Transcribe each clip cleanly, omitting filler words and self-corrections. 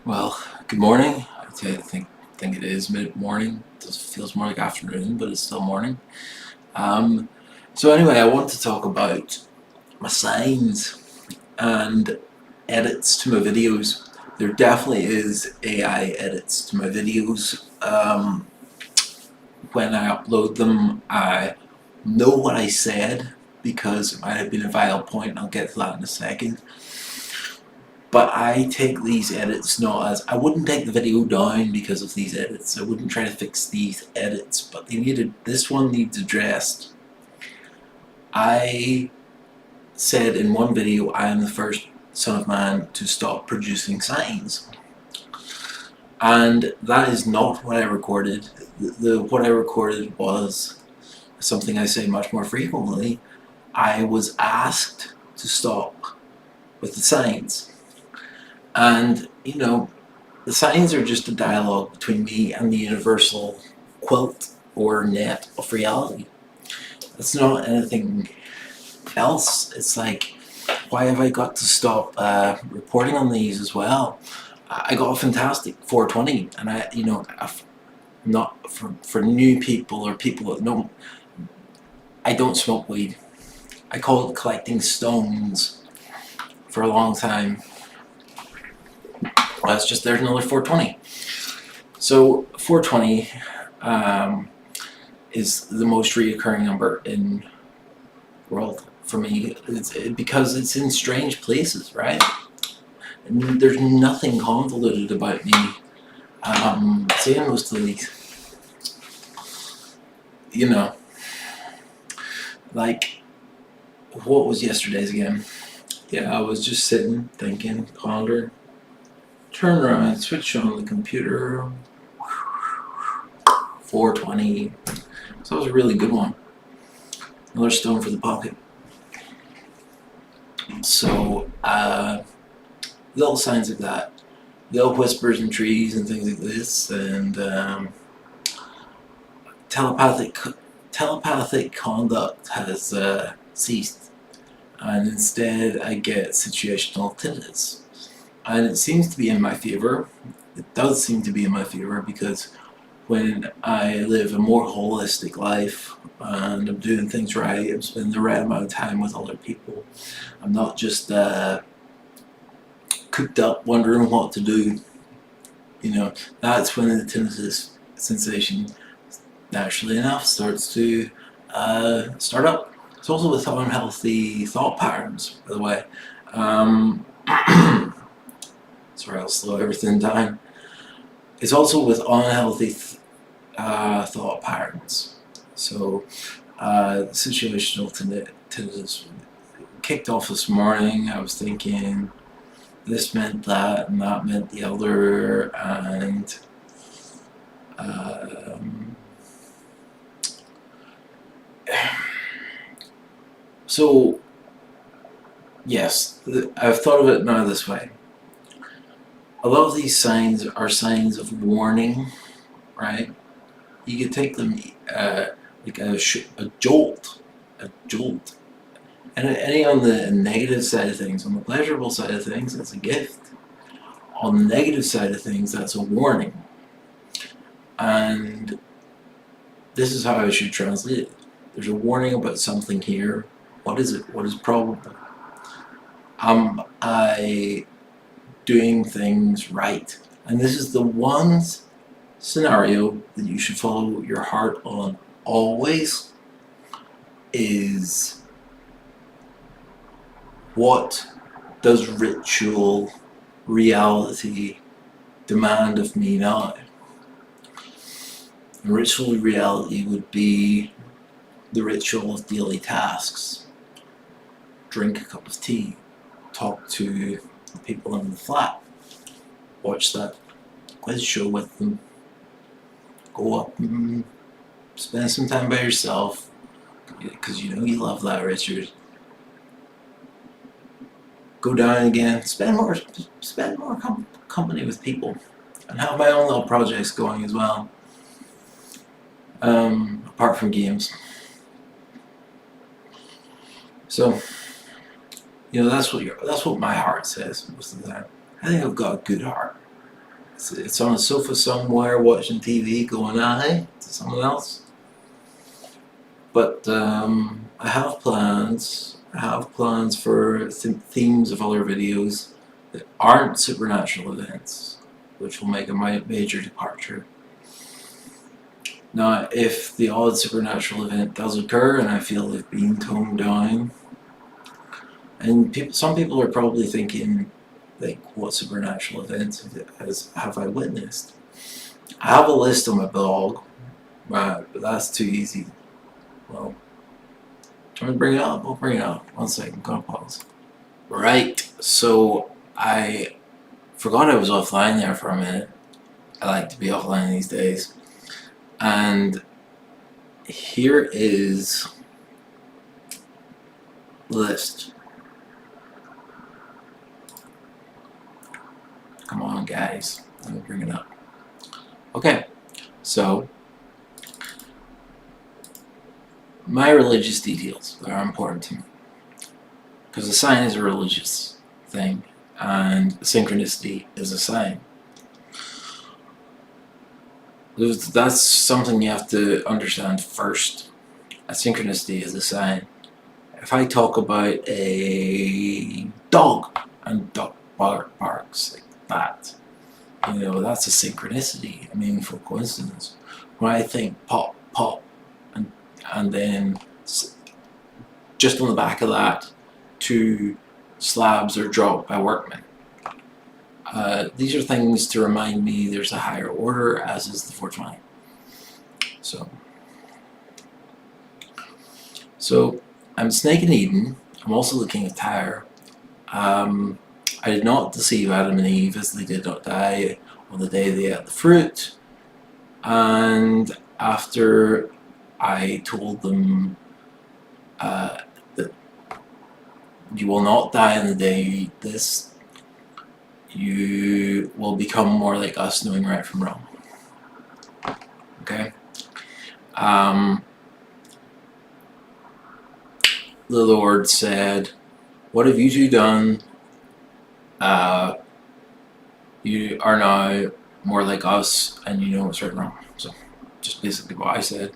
Well, good morning. I think it is mid-morning. It feels more like afternoon, but it's still morning. Um, so anyway, I want to talk about my signs and edits to my videos. There definitely is AI edits to my videos. When I upload them, I know what I said because it might have been a vile point. I'll get to that in a second. But I take these edits not as, I wouldn't take the video down because of these edits. I wouldn't try to fix these edits, but this one needs addressed. I said in one video, I am the first son of man to stop producing signs. And that is not what I recorded. What I recorded was something I say much more frequently. I was asked to stop with the signs. And, the signs are just a dialogue between me and the universal quilt or net of reality. It's not anything else. It's like, why have I got to stop reporting on these as well? I got a fantastic 420, and not for new people or people that don't. I don't smoke weed. I call it collecting stones for a long time. Well, it's just there's another 420. So 420 is the most reoccurring number in the world for me. Because it's in strange places, right? And there's nothing convoluted about me saying most of these. Like, what was yesterday's again? Yeah, I was just sitting, thinking, pondering. Turn around, switch on the computer. 420. So that was a really good one. Another stone for the pocket. So, little signs like that. Little whispers in trees and things like this, and telepathic conduct has ceased, and instead I get situational tinnitus. And it seems to be in my favor. It does seem to be in my favor because when I live a more holistic life and I'm doing things right, I'm spending the right amount of time with other people. I'm not just cooped up wondering what to do. That's when the tinnitus sensation, naturally enough, starts to start up. It's also with unhealthy thought patterns, by the way. Sorry, I'll slow everything down. It's also with unhealthy thought patterns. So, situational tinnitus kicked off this morning. I was thinking this meant that, and that meant the other, and so, yes, I've thought of it now this way. A lot of these signs are signs of warning, right? You could take them like a jolt, and any on the negative side of things. On the pleasurable side of things, that's a gift. On the negative side of things, that's a warning. And this is how I should translate it. There's a warning about something here. What is it? What is probable? Am I doing things right? And this is the one scenario that you should follow your heart on always, is what does ritual reality demand of me now? And ritual reality would be the ritual of daily tasks. Drink a cup of tea, talk to the people in the flat, watch that quiz show with them, go up and spend some time by yourself, because you love that, Richard. Go down again, spend more company with people, and have my own little projects going as well, apart from games. So, that's what my heart says most of the time. I think I've got a good heart. It's on a sofa somewhere watching TV going, hey, to someone else. But I have plans. I have plans for themes of other videos that aren't supernatural events, which will make a major departure. Now, if the odd supernatural event does occur and I feel they've been toned down, and some people are probably thinking, like, what supernatural events have I witnessed? I have a list on my blog, but that's too easy. Well, do you want to bring it up? I'll bring it up. 1 second, I'm gonna pause. Right, so I forgot I was offline there for a minute. I like to be offline these days. And here is the list. Come on, guys. Let me bring it up. Okay, so my religious details are important to me. Because a sign is a religious thing, and synchronicity is a sign. That's something you have to understand first. A synchronicity is a sign. If I talk about a dog and dog barks like that, that's a synchronicity, a meaningful coincidence. When I think pop, pop, and then just on the back of that, 2 slabs are dropped by workmen. These are things to remind me there's a higher order, as is the 420. So I'm Snake in Eden. I'm also the King of Tyre. I did not deceive Adam and Eve, as they did not die on the day they ate the fruit. And after I told them that you will not die on the day you eat this, you will become more like us, knowing right from wrong. Okay? The Lord said, what have you 2 done? You are now more like us, and you know what's right and wrong. So, just basically what I said.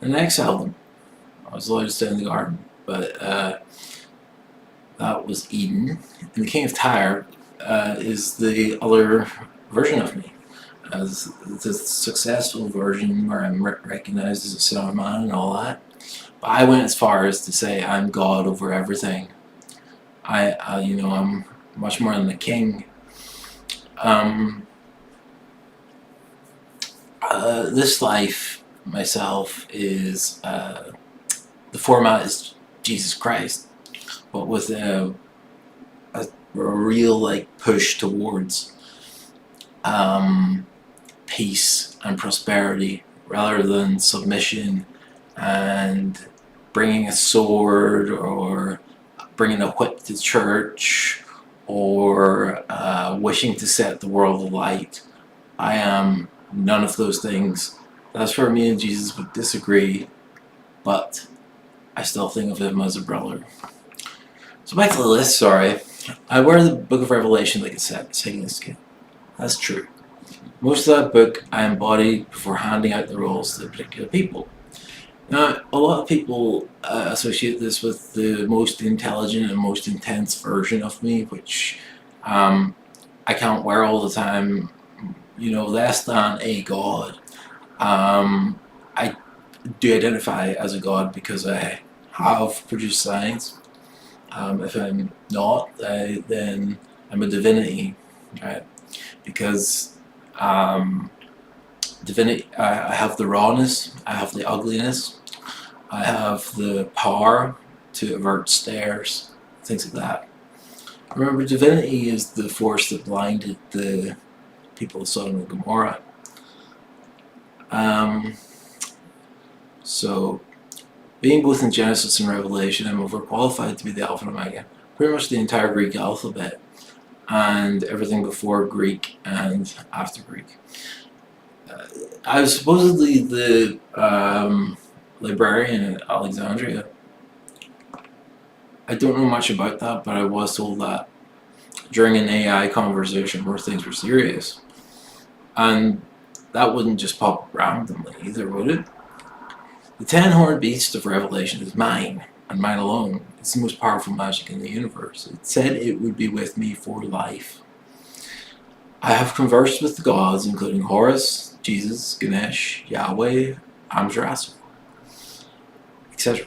And I exiled them. I was allowed to stay in the garden, but that was Eden. And the King of Tyre is the other version of me, as the successful version where I'm recognized as a son of man and all that. But I went as far as to say I'm God over everything. I'm much more than a king. This life, myself, is the format is Jesus Christ, but with a real push towards peace and prosperity rather than submission and bringing a sword or bringing a whip to church or wishing to set the world alight. I am none of those things. That's where me and Jesus would disagree, but I still think of him as a brother. So back to the list, sorry. I wear the Book of Revelation like a singing skin. That's true. Most of that book I embodied before handing out the roles to particular people. Now, a lot of people associate this with the most intelligent and most intense version of me, which I can't wear all the time, less than a god. I do identify as a god because I have produced signs. If I'm not, then I'm a divinity, right? Because divinity, I have the rawness, I have the ugliness, I have the power to avert stares, things like that. Remember, divinity is the force that blinded the people of Sodom and Gomorrah. So, being both in Genesis and Revelation, I'm overqualified to be the Alpha and Omega. Pretty much the entire Greek alphabet, and everything before Greek and after Greek. I was supposedly the librarian at Alexandria. I don't know much about that, but I was told that during an AI conversation where things were serious. And that wouldn't just pop randomly either, would it? The 10-horned beast of Revelation is mine, and mine alone. It's the most powerful magic in the universe. It said it would be with me for life. I have conversed with the gods, including Horus, Jesus, Ganesh, Yahweh, Amjarasu, etc.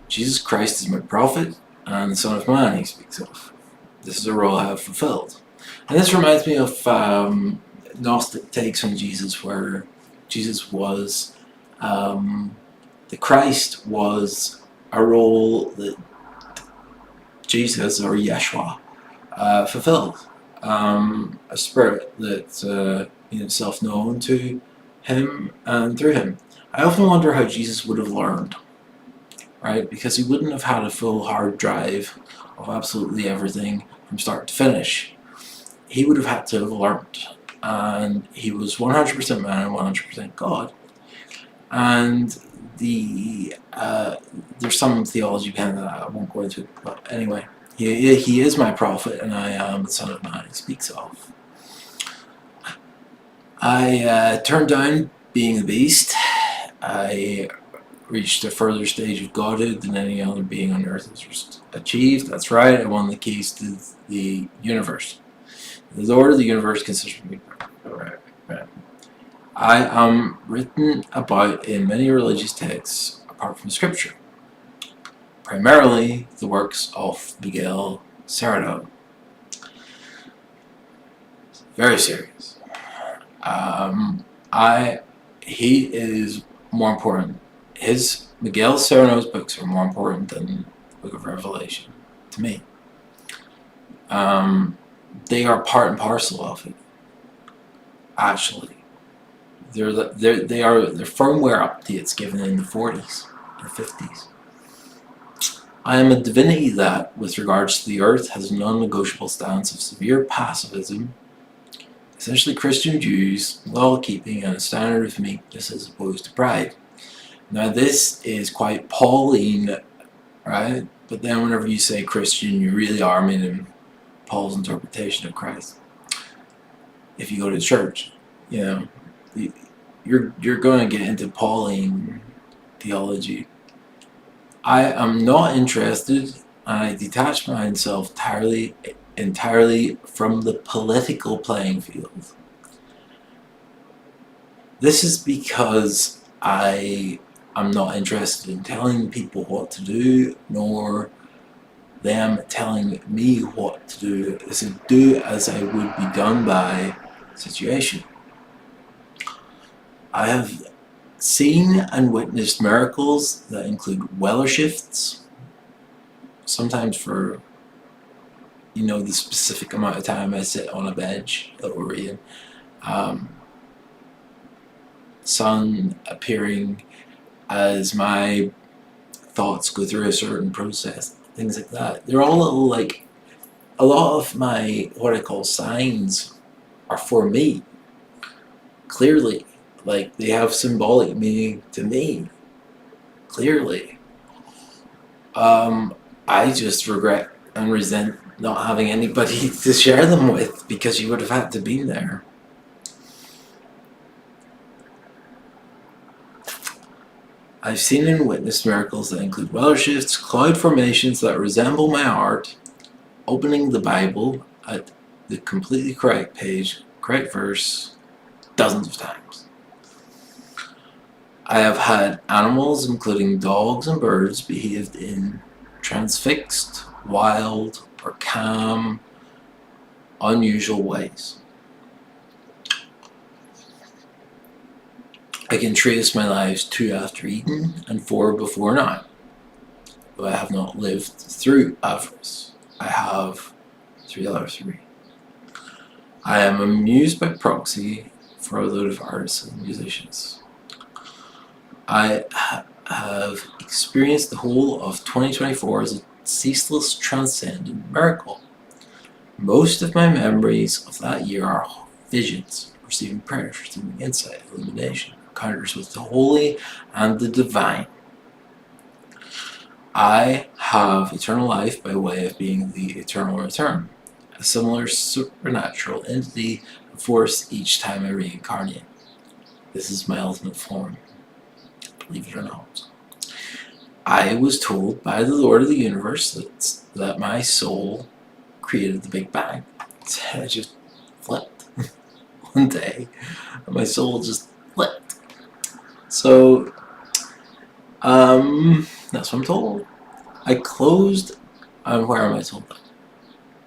Jesus Christ is my prophet, and the Son of Man he speaks of. This is a role I have fulfilled. And this reminds me of Gnostic takes on Jesus, where Jesus was, the Christ was a role that Jesus, or Yeshua, fulfilled. A spirit that made himself known to him and through him. I often wonder how Jesus would have learned, right? Because he wouldn't have had a full hard drive of absolutely everything from start to finish. He would have had to have learned. And he was 100% man and 100% God. And there's some theology behind that I won't go into it, but anyway, he is my prophet, and I am the Son of Man he speaks of. I turned down being the beast. I reached a further stage of godhood than any other being on earth has achieved. That's right, I won the keys to the universe. The Lord of the universe consists of me. Right. I am written about in many religious texts apart from scripture, primarily the works of Miguel Serrano. Very serious. He is more important. Miguel Serrano's books are more important than the Book of Revelation to me. They are part and parcel of it. Actually, they're firmware updates given in the 40s and 50s. I am a divinity that, with regards to the earth, has a non-negotiable stance of severe pacifism, essentially Christian Jews, law-keeping, and a standard of meekness as opposed to pride. Now this is quite Pauline, right? But then whenever you say Christian, you really are meaning Paul's interpretation of Christ. If you go to church, you're going to get into Pauline theology. I am not interested, and I detach myself entirely from the political playing field. This is because I am not interested in telling people what to do, nor them telling me what to do. It's a do as I would be done by situation. I have seen and witnessed miracles that include weather shifts, sometimes for the specific amount of time I sit on a bench that we're in. Sun appearing as my thoughts go through a certain process, things like that. They're all little, a lot of my, what I call signs, are for me. Clearly. They have symbolic meaning to me. Clearly. I just regret and resent not having anybody to share them with, because you would have had to be there. I've seen and witnessed miracles that include weather shifts, cloud formations that resemble my art, opening the Bible at the completely correct page, correct verse, dozens of times. I have had animals, including dogs and birds, behaved in transfixed, wild, or calm, unusual ways. I can trace my lives 2 after Eden and 4 before now. Though I have not lived through avarice, I have through the other 3. I am amused by proxy for a load of artists and musicians. I have experienced the whole of 2024 as a ceaseless transcendent miracle. Most of my memories of that year are visions, receiving prayers, receiving insight, illumination, encounters with the holy and the divine. I have eternal life by way of being the eternal return, a similar supernatural entity force each time I reincarnate. This is my ultimate form, believe it or not. I was told by the Lord of the Universe that my soul created the Big Bang. So I just flipped one day, and my soul just flipped. So, that's what I'm told. I closed, where am I told that?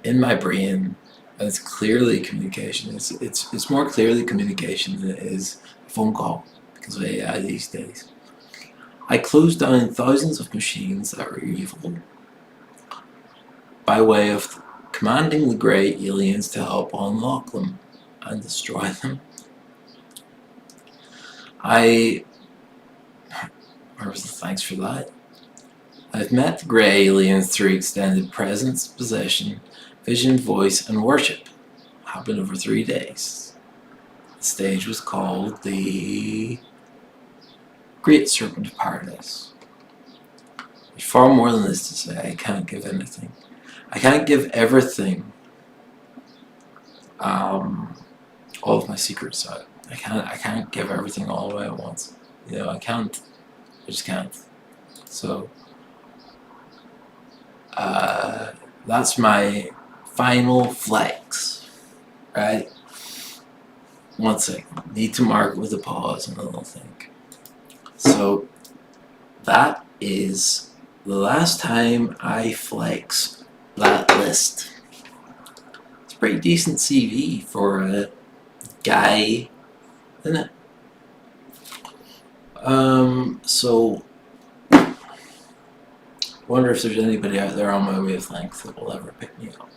In my brain, and it's clearly communication. It's more clearly communication than it is a phone call because of AI these days. I closed down thousands of machines that were evil by way of commanding the grey aliens to help unlock them and destroy them. Where was the thanks for that? I've met the grey aliens through extended presence, possession, vision, voice, and worship. Happened over 3 days. The stage was called the Great Serpent of Paradise. There's far more than this to say. I can't give anything. I can't give everything. All of my secrets out. I can't give everything all away at once. I can't. I just can't. So that's my final flex, right? One second. Need to mark it with a pause and a little think. So that is the last time I flex that list. It's a pretty decent CV for a guy, isn't it? So wonder if there's anybody out there on my wavelength that will ever pick me up.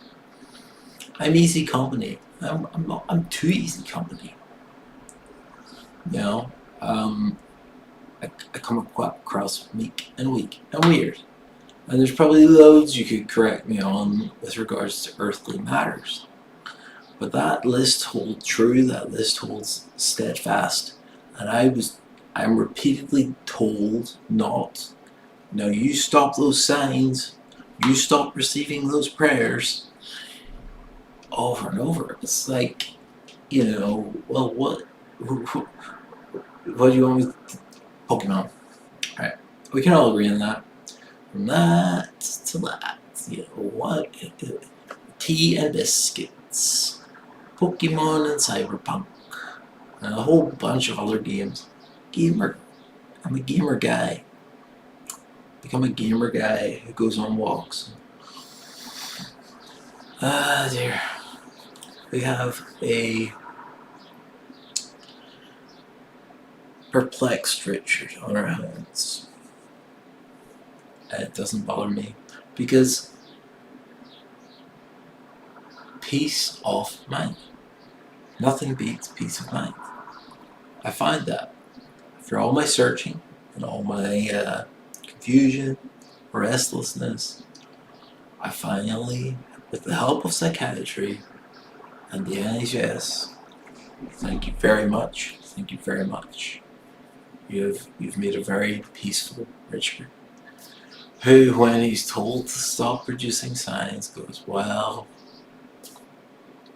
I'm easy company. I'm too easy company. I come across meek and weak and weird. And there's probably loads you could correct me on with regards to earthly matters. But that list holds true, that list holds steadfast. And I'm repeatedly told not. No, you stop those signs, you stop receiving those prayers over and over. It's like, well, what do you want me to Pokemon? Alright, we can all agree on that. From that to that, what? Tea and biscuits, Pokemon and Cyberpunk, and a whole bunch of other games. I'm a gamer guy. Become a gamer guy who goes on walks. Ah, dear. We have a perplexed Richard on our hands. And it doesn't bother me because peace of mind. Nothing beats peace of mind. I find that after all my searching and all my confusion, restlessness, I finally, with the help of psychiatry and the NHS, thank you very much. You've made a very peaceful Richard, who, when he's told to stop producing signs, goes, well,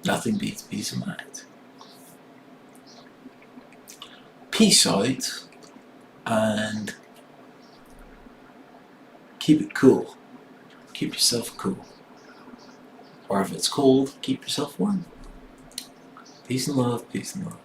nothing beats peace of mind. Peace out and keep it cool. Keep yourself cool. Or if it's cold, keep yourself warm. Peace and love, peace and love.